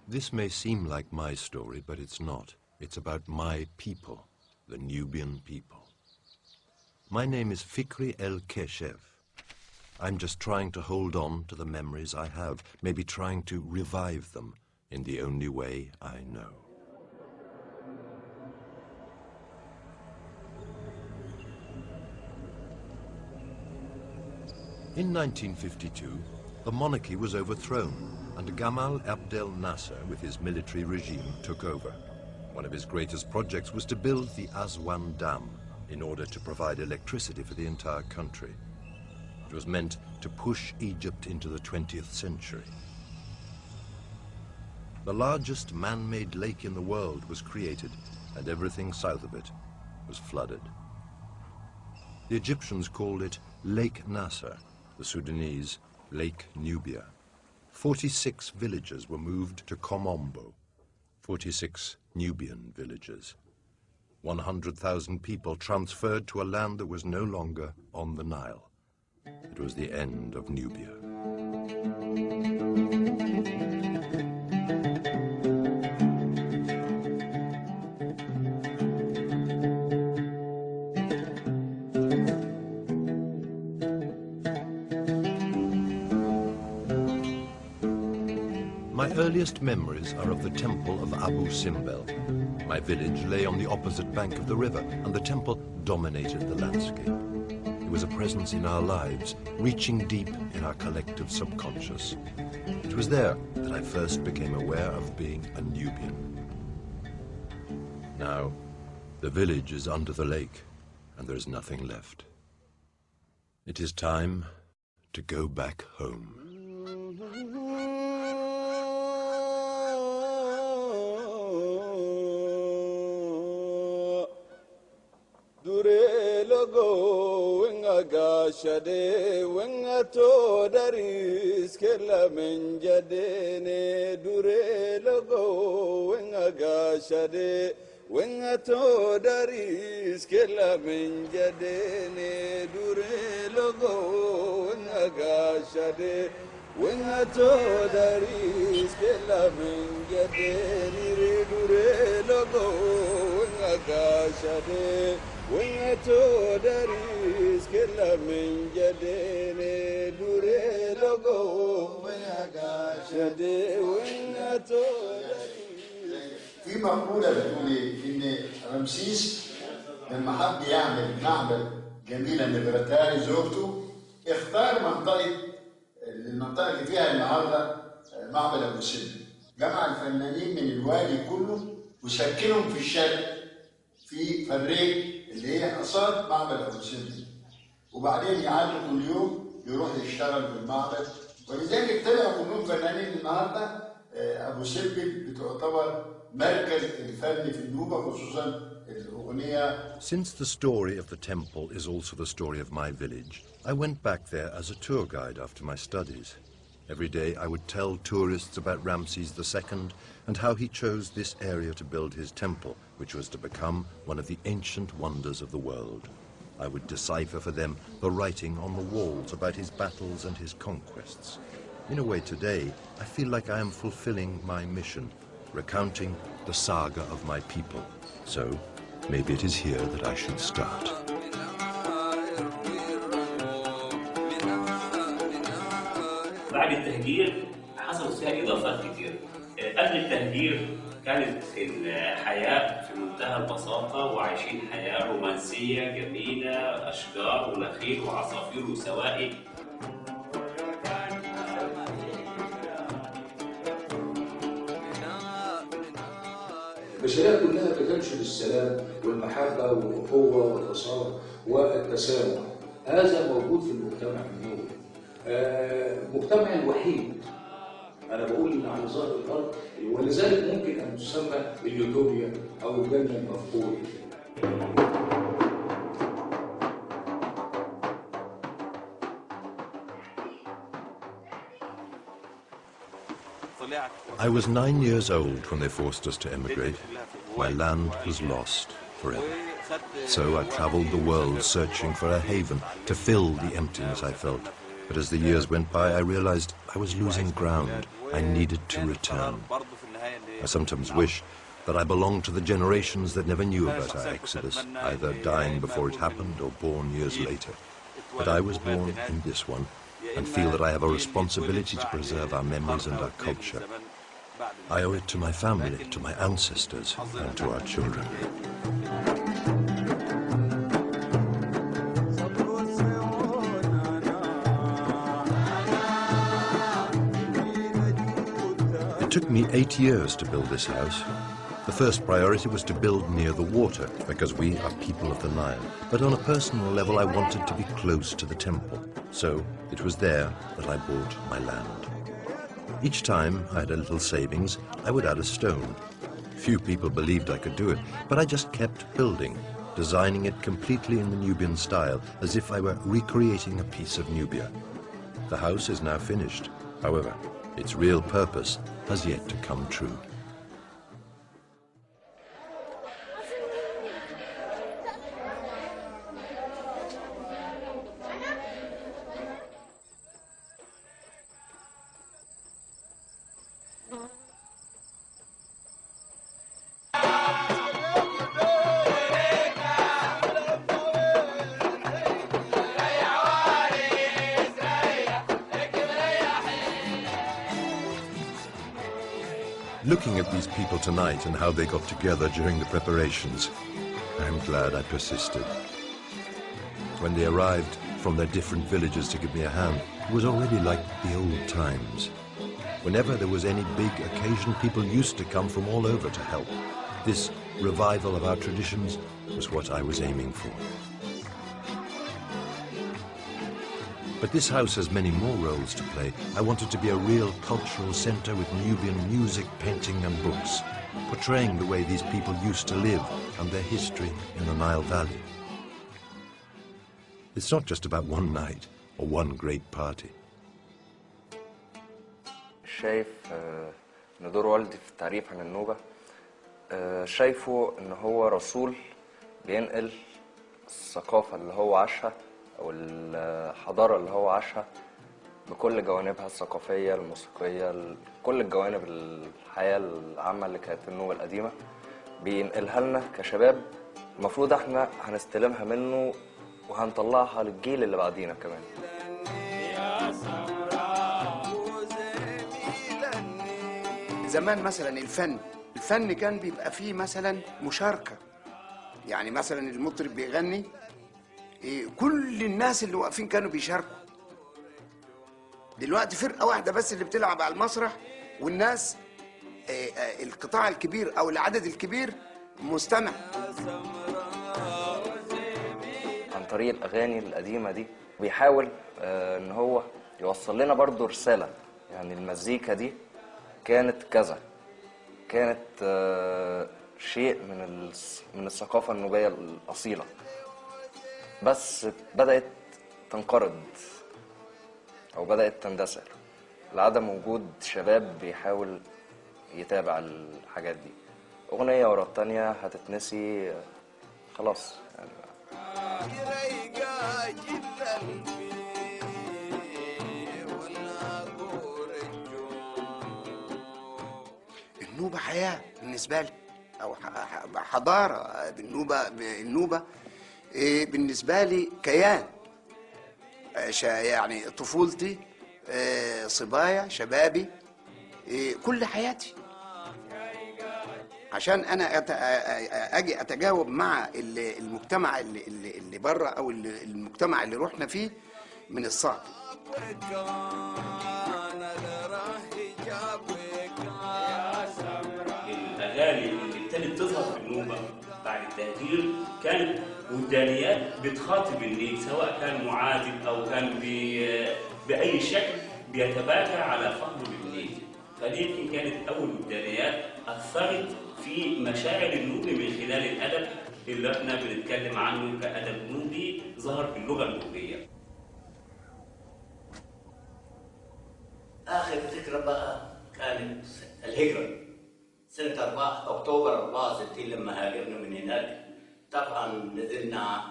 This may seem like my story, but it's not. It's about my people, the Nubian people. My name is Fكرى الكاشف. I'm just trying to hold on to the memories I have, maybe trying to revive them in the only way I know. In 1952, the monarchy was overthrown and Gamal Abdel Nasser with his military regime took over. One of his greatest projects was to build the Aswan Dam in order to provide electricity for the entire country. It was meant to push Egypt into the 20th century. The largest man-made lake in the world was created, and everything south of it was flooded. The Egyptians called it Lake Nasser, the Sudanese Lake Nubia. 46 villages were moved to Komombo, 46 Nubian villages. 100,000 people transferred to a land that was no longer on the Nile. It was the end of Nubia. My earliest memories are of the temple of Abu Simbel. My village lay on the opposite bank of the river, and the temple dominated the landscape. It was a presence in our lives, reaching deep in our collective subconscious. It was there that I first became aware of being a Nubian. Now, the village is under the lake, and there is nothing left. It is time to go back home. Gashade wenga to daris kella men jadene dure logo wenga gashade wenga to daris kella men jadene dure logo wenga gashade wenga to daris kella men jadene dure logo wenga gashade wenga to daris kella men jadene dure logo wenga gashade wenga to daris. في مقولة بتقول إن رمسيس لما حب يعمل معبد جميلة لنفرتاري زوجته اختار المنطقة اللي فيها النهارده معبد أبو سمبل. جمع الفنانين من الوادي كله وسكنهم في الشرق في فبريك اللي هي قصاد معبد أبو سمبل، وبعدين يعدوا كل يوم يروح يشتغل في المعبد، ولذلك طلعوا كلهم فنانين. النهارده أبو سمبل بتعتبر مركز الفن في النوبه خصوصا الأغنية. Since the story of the temple is also the story of my village, I went back there as a tour guide after my studies. Every day I would tell tourists about Ramses II and how he chose this area to build his temple, which was to become one of the ancient wonders of the world. I would decipher for them the writing on the walls about his battles and his conquests. In a way today, I feel like I am fulfilling my mission, recounting the saga of my people. So maybe it is here that I should start. بعد التهجير حصلت فيها إضافات كتير. قبل التهجير كانت الحياة في منتهى البساطة وعايشين حياة رومانسية جميلة، أشجار ونخيل وعصافير وسواقي. البشرية كلها بتنشد السلام والمحبة والأخوة والتصالح والتسامح. هذا موجود في المجتمع النوبي. المجتمع الوحيد أنا بقول إن على ظهر الأرض، ولذلك ممكن أن تسمى اليوتوبيا أو الجنة المفقودة. I was 9 years old when they forced us to emigrate. My land was lost forever. So I traveled the world searching for a haven to fill the emptiness I felt. But as the years went by, I realized I was losing ground. I needed to return. I sometimes wish that I belonged to the generations that never knew about our exodus, either dying before it happened or born years later. But I was born in this one, and feel that I have a responsibility to preserve our memories and our culture. I owe it to my family, to my ancestors, and to our children. It took me 8 years to build this house. The first priority was to build near the water, because we are people of the Nile. But on a personal level, I wanted to be close to the temple. So it was there that I bought my land. Each time I had a little savings, I would add a stone. Few people believed I could do it, but I just kept building, designing it completely in the Nubian style, as if I were recreating a piece of Nubia. The house is now finished. However, its real purpose has yet to come true. Looking at these people tonight and how they got together during the preparations, I'm glad I persisted. When they arrived from their different villages to give me a hand, it was already like the old times. Whenever there was any big occasion, people used to come from all over to help. This revival of our traditions was what I was aiming for. But this house has many more roles to play. I wanted to be a real cultural center with Nubian music, painting and books, portraying the way these people used to live and their history in the Nile Valley. It's not just about one night or one great party. شايف ان دور والدي في التعريف عن النوبة شايفه ان هو رسول بينقل الثقافة اللي هو عاشها أو الحضارة اللي هو عاشها بكل جوانبها الثقافية الموسيقية كل الجوانب الحياة العامة اللي كانت في النوبة القديمة بينقلها لنا كشباب. المفروض احنا هنستلمها منه وهنطلعها للجيل اللي بعدينا كمان. زمان مثلا الفن كان بيبقى فيه مثلا مشاركة، يعني مثلا المطرب بيغني كل الناس اللي واقفين كانوا بيشاركوا. دلوقتي فرقة واحدة بس اللي بتلعب على المسرح، والناس القطاع الكبير او العدد الكبير مستمع. عن طريق الاغاني القديمة دي بيحاول ان هو يوصل لنا برضو رسالة، يعني المزيكا دي كانت كذا، كانت شيء من الثقافة النوبية الأصيلة، بس بدأت تنقرض أو بدأت تندثر لعدم وجود شباب بيحاول يتابع الحاجات دي. أغنية ورا التانية هتتنسي خلاص يعني. النوبة حياة بالنسبة لي أو حضارة. النوبة بالنسبة لي كيان، يعني طفولتي، صبايا، شبابي، كل حياتي. عشان أنا أجي أتجاوب مع المجتمع اللي بره أو المجتمع اللي رحنا فيه من الصعب. الأغاني اللي ابتدت تظهر في النوبة بعد التهجير كانت وجدانيات بتخاطب النيل، سواء كان معاتب أو كان بأي شكل بيتباكى على فقده بالنيل. فدي يمكن كانت أول وجدانيات أثرت في مشاعر النوبي من خلال الأدب اللي احنا بنتكلم عنه كأدب نوبي ظهر في اللغة النوبية. آخر ذكرى بقى كانت الهجرة سنة 4 أكتوبر 64 لما هاجرنا من هناك. طبعا نزلنا